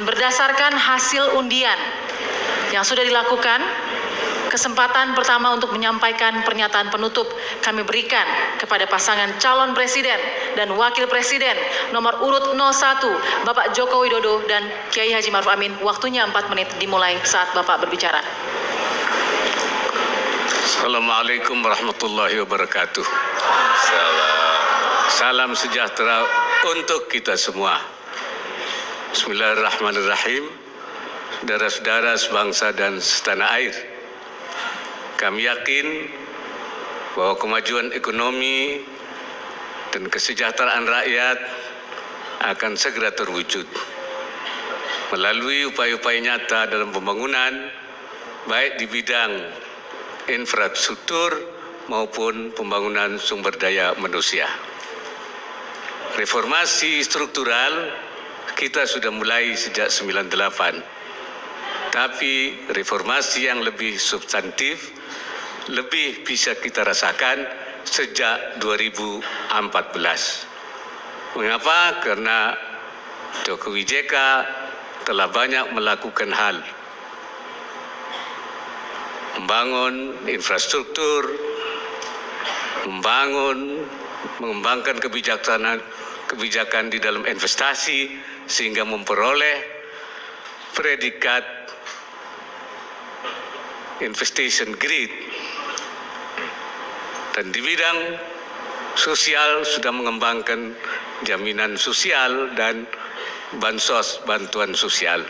Berdasarkan hasil undian yang sudah dilakukan, kesempatan pertama untuk menyampaikan pernyataan penutup kami berikan kepada pasangan calon presiden dan wakil presiden nomor urut 01 Bapak Joko Widodo dan Kiai Haji Ma'ruf Amin. Waktunya 4 menit dimulai saat Bapak berbicara. Assalamualaikum warahmatullahi wabarakatuh. Salam sejahtera untuk kita semua. Bismillahirrahmanirrahim. Saudara-saudara sebangsa dan setanah air, kami yakin bahwa kemajuan ekonomi dan kesejahteraan rakyat akan segera terwujud melalui upaya-upaya nyata dalam pembangunan, baik di bidang infrastruktur maupun pembangunan sumber daya manusia. Reformasi struktural kita sudah mulai sejak 98, tapi reformasi yang lebih substantif lebih bisa kita rasakan sejak 2014. Mengapa? Karena Jokowi JK telah banyak melakukan hal. Membangun infrastruktur, mengembangkan kebijakan di dalam investasi sehingga memperoleh predikat investment grade. Dan di bidang sosial sudah mengembangkan jaminan sosial dan bansos, bantuan sosial.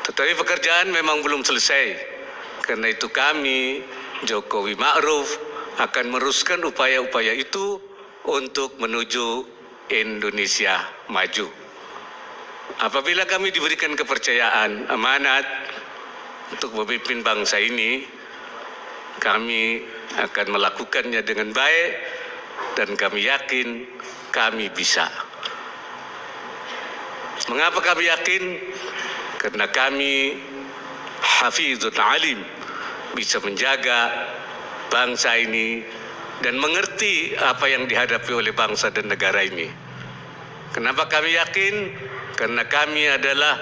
Tetapi pekerjaan memang belum selesai. Karena itu kami, Jokowi Ma'ruf, akan meneruskan upaya-upaya itu untuk menuju Indonesia maju. Apabila kami diberikan kepercayaan, amanat untuk memimpin bangsa ini, kami akan melakukannya dengan baik dan kami yakin kami bisa. Mengapa kami yakin? Karena kami hafizun alim, bisa menjaga bangsa ini dan mengerti apa yang dihadapi oleh bangsa dan negara ini. Kenapa kami yakin? Karena kami adalah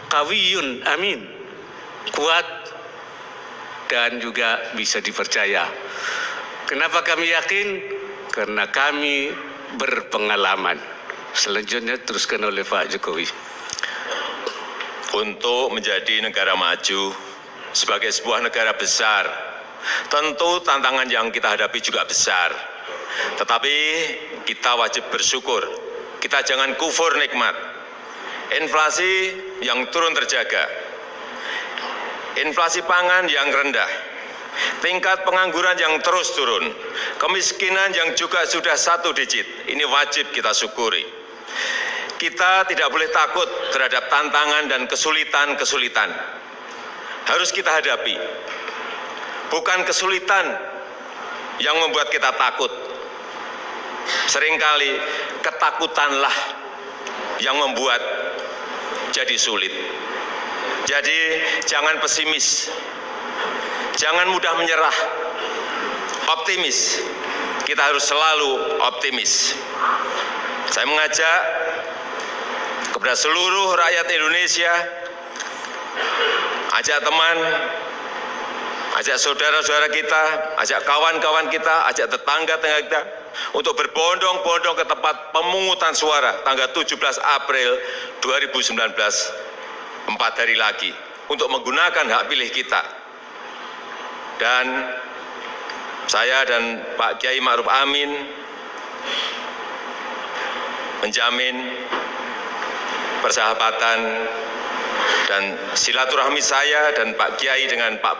qawiyun amin, kuat dan juga bisa dipercaya. Kenapa kami yakin? Karena kami berpengalaman. Selanjutnya teruskan oleh Pak Jokowi. Untuk menjadi negara maju sebagai sebuah negara besar, tentu tantangan yang kita hadapi juga besar. Tetapi kita wajib bersyukur. Kita jangan kufur nikmat. Inflasi yang turun terjaga, inflasi pangan yang rendah, tingkat pengangguran yang terus turun, kemiskinan yang juga sudah 1 digit, ini wajib kita syukuri. Kita tidak boleh takut terhadap tantangan dan kesulitan-kesulitan. Harus kita hadapi. Bukan kesulitan yang membuat kita takut. Seringkali ketakutanlah yang membuat jadi sulit. Jadi jangan pesimis, jangan mudah menyerah, optimis. Kita harus selalu optimis. Saya mengajak kepada seluruh rakyat Indonesia, ajak teman, ajak saudara-saudara kita, ajak kawan-kawan kita, ajak tetangga-tetangga kita untuk berbondong-bondong ke tempat pemungutan suara tanggal 17 April 2019, 4 hari lagi, untuk menggunakan hak pilih kita. Dan saya dan Pak Kiai Ma'ruf Amin menjamin persahabatan dan silaturahmi saya dan Pak Kiai dengan Pak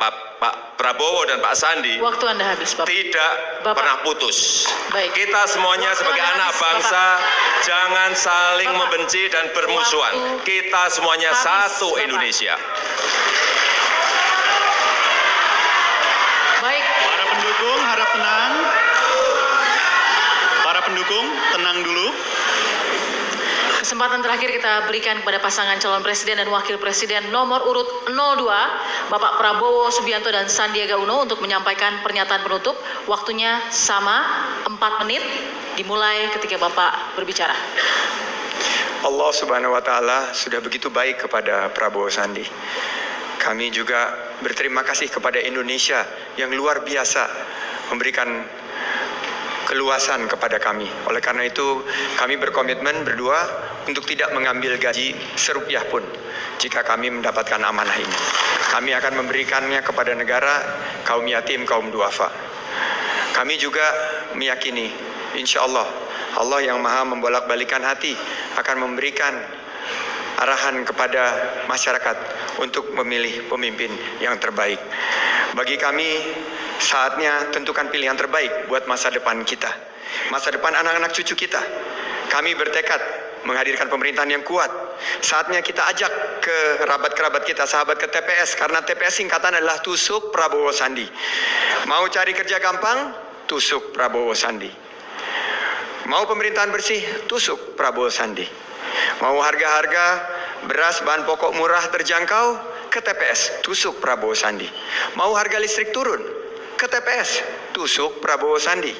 Prabowo dan Pak Sandi. Waktu Anda habis, Bapak. Tidak Bapak. pernah putus. Baik. Kita semuanya Waktu sebagai Anda anak habis, bangsa Bapak. jangan saling Bapak. membenci dan bermusuhan. Waktu Kita semuanya habis, satu Bapak. Indonesia. Baik. Para pendukung harap tenang. Para pendukung tenang dulu. Kesempatan terakhir kita berikan kepada pasangan calon presiden dan wakil presiden nomor urut 02, Bapak Prabowo Subianto dan Sandiaga Uno untuk menyampaikan pernyataan penutup. Waktunya sama, 4 menit, dimulai ketika Bapak berbicara. Allah Subhanahu wa Ta'ala sudah begitu baik kepada Prabowo Sandi. Kami juga berterima kasih kepada Indonesia yang luar biasa memberikan keluasan kepada kami. Oleh karena itu, kami berkomitmen berdua untuk tidak mengambil gaji serupiah pun jika kami mendapatkan amanah ini. Kami akan memberikannya kepada negara, kaum yatim, kaum duafa. Kami juga meyakini, insya Allah, Allah yang maha membolak-balikan hati akan memberikan arahan kepada masyarakat untuk memilih pemimpin yang terbaik. Bagi kami, saatnya tentukan pilihan terbaik buat masa depan kita, masa depan anak-anak cucu kita. Kami bertekad menghadirkan pemerintahan yang kuat. Saatnya kita ajak ke kerabat-kerabat kita, sahabat ke TPS, karena TPS singkatan adalah tusuk Prabowo Sandi. Mau cari kerja gampang? Tusuk Prabowo Sandi. Mau pemerintahan bersih? Tusuk Prabowo Sandi. Mau harga-harga beras bahan pokok murah terjangkau? Ke TPS, tusuk Prabowo Sandi. Mau harga listrik turun? Ke TPS, tusuk Prabowo Sandi.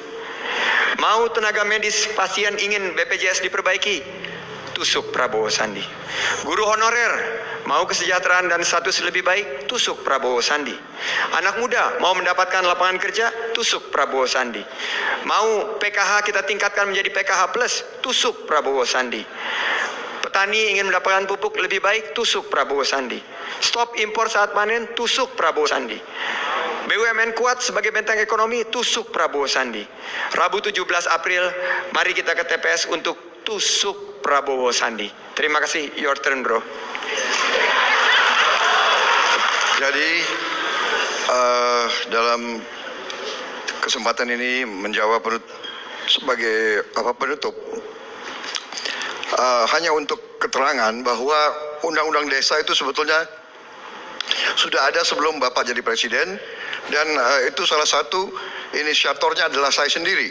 Mau tenaga medis pasien ingin BPJS diperbaiki? Tusuk Prabowo Sandi. Guru honorer mau kesejahteraan dan status lebih baik? Tusuk Prabowo Sandi. Anak muda mau mendapatkan lapangan kerja? Tusuk Prabowo Sandi. Mau PKH kita tingkatkan menjadi PKH plus? Tusuk Prabowo Sandi. Petani ingin mendapatkan pupuk lebih baik? Tusuk Prabowo Sandi. Stop impor saat panen? Tusuk Prabowo Sandi. BUMN kuat sebagai benteng ekonomi? Tusuk Prabowo Sandi. Rabu 17 April, mari kita ke TPS untuk tusuk Prabowo Sandi. Terima kasih, your turn bro. Jadi dalam kesempatan ini menjawab sebagai penutup, hanya untuk keterangan bahwa undang-undang desa itu sebetulnya sudah ada sebelum Bapak jadi presiden, dan itu salah satu inisiatornya adalah saya sendiri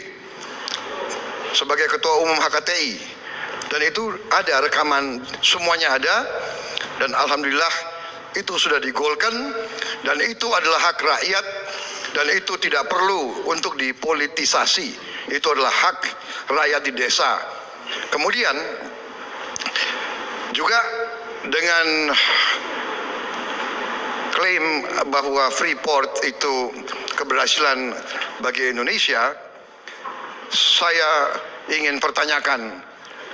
sebagai ketua umum HKTI, dan itu ada rekaman, semuanya ada, dan alhamdulillah itu sudah digolkan, dan itu adalah hak rakyat, dan itu tidak perlu untuk dipolitisasi. Itu adalah hak rakyat di desa. Kemudian juga dengan klaim bahwa Freeport itu keberhasilan bagi Indonesia, saya ingin pertanyakan,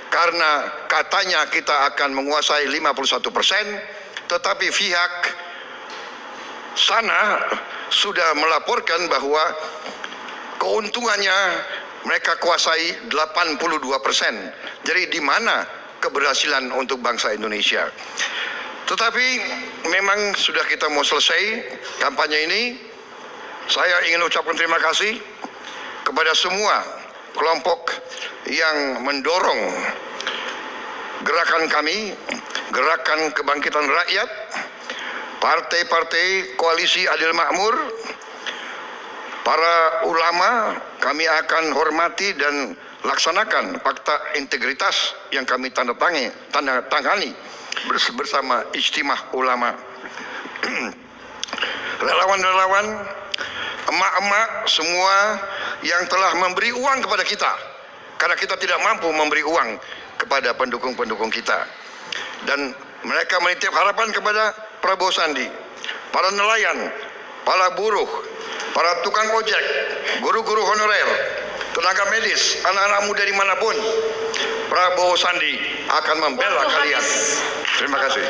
karena katanya kita akan menguasai 51%, tetapi pihak sana sudah melaporkan bahwa keuntungannya mereka kuasai 82%. Jadi di mana keberhasilan untuk bangsa Indonesia? Tetapi memang sudah kita mau selesai kampanye ini. Saya ingin ucapkan terima kasih kepada semua kelompok yang mendorong gerakan kami, Gerakan Kebangkitan Rakyat, partai-partai koalisi Adil Makmur, para ulama. Kami akan hormati dan laksanakan fakta integritas yang kami tanda tangani bersama Ijtimah Ulama. Relawan-relawan, emak-emak semua yang telah memberi uang kepada kita, karena kita tidak mampu memberi uang kepada pendukung-pendukung kita, dan mereka menitip harapan kepada Prabowo Sandi. Para nelayan, para buruh, para tukang ojek, guru-guru honorer, tenaga medis, anak-anak muda dimanapun, Prabowo Sandi akan membela kalian. Terima kasih.